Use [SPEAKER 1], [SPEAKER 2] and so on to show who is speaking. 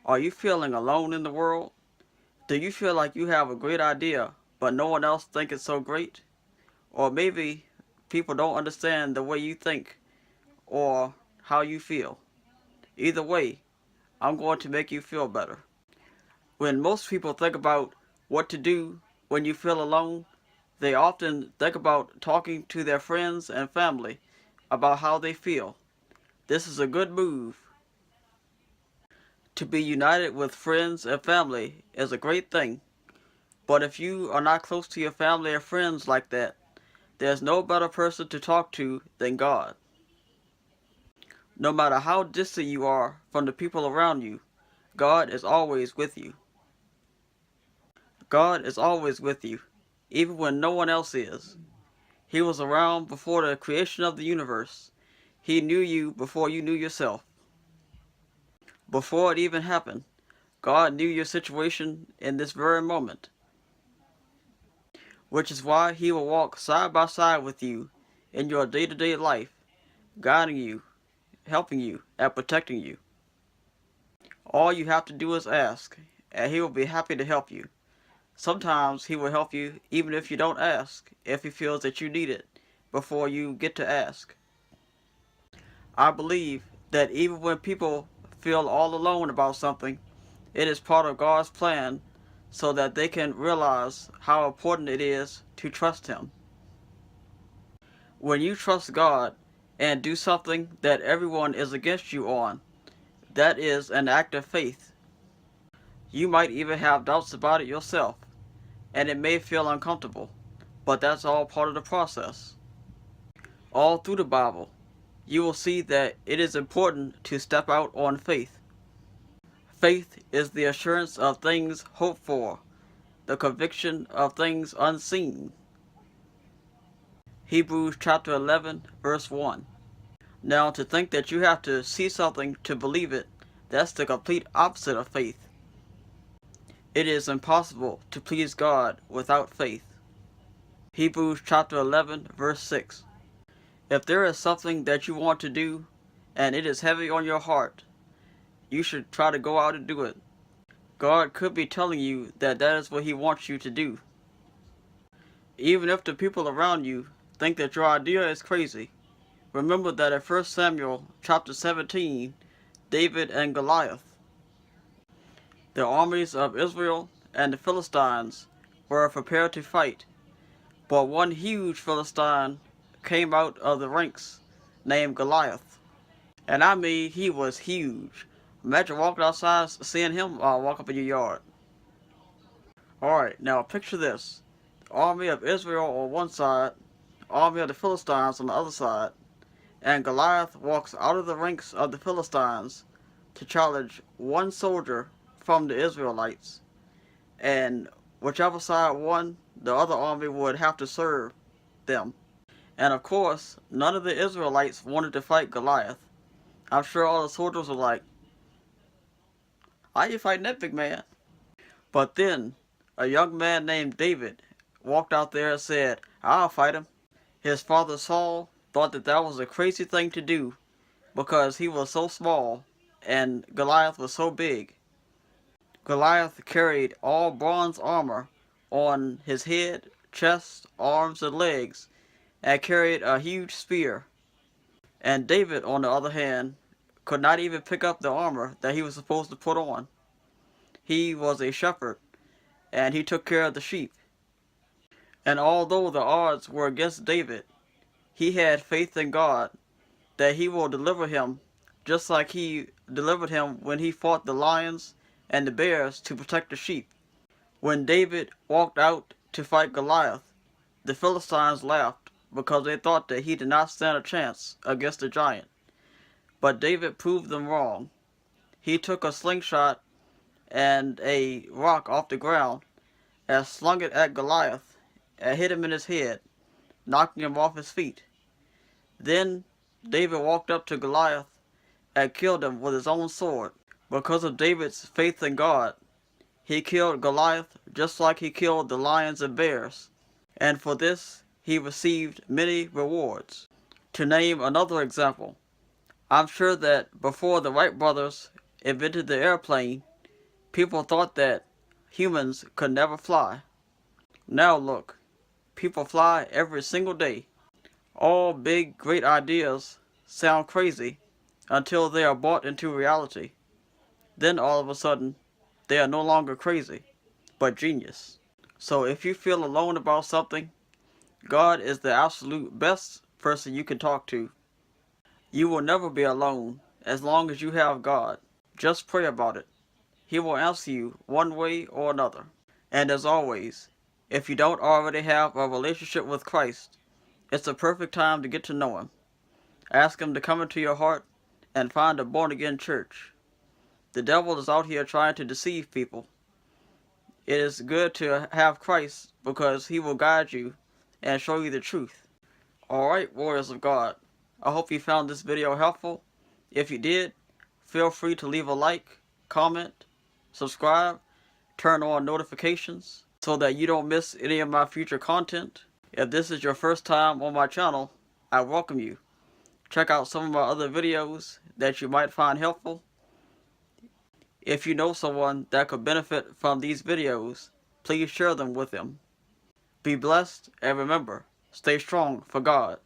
[SPEAKER 1] Are you feeling alone in the world? Do you feel like you have a great idea, but no one else thinks it's so great? Or maybe people don't understand the way you think or how you feel. Either way, I'm going to make you feel better. When most people think about what to do when you feel alone, they often think about talking to their friends and family about how they feel. This is a good move. To be united with friends and family is a great thing, but if you are not close to your family or friends like that, there's no better person to talk to than God. No matter how distant you are from the people around you, God is always with you. God is always with you, even when no one else is. He was around before the creation of the universe. He knew you before you knew yourself. Before it even happened, God knew your situation in this very moment, which is why He will walk side by side with you in your day-to-day life, guiding you, helping you, and protecting you. All you have to do is ask, and He will be happy to help you. Sometimes He will help you even if you don't ask, if He feels that you need it before you get to ask. I believe that even when people feel all alone about something, it is part of God's plan so that they can realize how important it is to trust Him. When you trust God and do something that everyone is against you on, that is an act of faith. You might even have doubts about it yourself, and it may feel uncomfortable, but that's all part of the process. All through the Bible, you will see that it is important to step out on faith. Faith is the assurance of things hoped for, the conviction of things unseen. Hebrews chapter 11, verse 1. Now, to think that you have to see something to believe it, that's the complete opposite of faith. It is impossible to please God without faith. Hebrews chapter 11, verse 6. If there is something that you want to do, and it is heavy on your heart, you should try to go out and do it. God could be telling you that that is what He wants you to do. Even if the people around you think that your idea is crazy, remember that in 1 Samuel chapter 17, David and Goliath, the armies of Israel and the Philistines were prepared to fight, but one huge Philistine came out of the ranks named Goliath. And I mean, he was huge. Imagine walking outside seeing him walk up in your yard. Alright, now picture this. The army of Israel on one side, the army of the Philistines on the other side, and Goliath walks out of the ranks of the Philistines to challenge one soldier from the Israelites. And whichever side won, the other army would have to serve them. And of course, none of the Israelites wanted to fight Goliath. I'm sure all the soldiers were like, "How you fighting that big man?" But then, a young man named David walked out there and said, "I'll fight him." His father Saul thought that that was a crazy thing to do because he was so small and Goliath was so big. Goliath carried all bronze armor on his head, chest, arms, and legs, and carried a huge spear. And David, on the other hand, could not even pick up the armor that he was supposed to put on. He was a shepherd, and he took care of the sheep. And although the odds were against David, he had faith in God that He will deliver him just like He delivered him when he fought the lions and the bears to protect the sheep. When David walked out to fight Goliath, the Philistines laughed because they thought that he did not stand a chance against the giant. But David proved them wrong. He took a slingshot and a rock off the ground and slung it at Goliath and hit him in his head, knocking him off his feet. Then David walked up to Goliath and killed him with his own sword. Because of David's faith in God, he killed Goliath just like he killed the lions and bears, and for this he received many rewards. To name another example, I'm sure that before the Wright brothers invented the airplane, People thought that humans could never fly. Now look, people fly every single day. All big, great ideas sound crazy until they are brought into reality. Then all of a sudden, they are no longer crazy, but genius. So if you feel alone about something, God is the absolute best person you can talk to. You will never be alone as long as you have God. Just pray about it. He will answer you one way or another. And as always, if you don't already have a relationship with Christ, it's a perfect time to get to know Him. Ask Him to come into your heart and find a born-again church. The devil is out here trying to deceive people. It is good to have Christ because He will guide you and show you the truth. Alright, warriors of God, I hope you found this video helpful. If you did, feel free to leave a like, comment, subscribe, turn on notifications so that you don't miss any of my future content. If this is your first time on my channel, I welcome you. Check out some of my other videos that you might find helpful. If you know someone that could benefit from these videos, please share them with them. Be blessed, and remember, stay strong for God.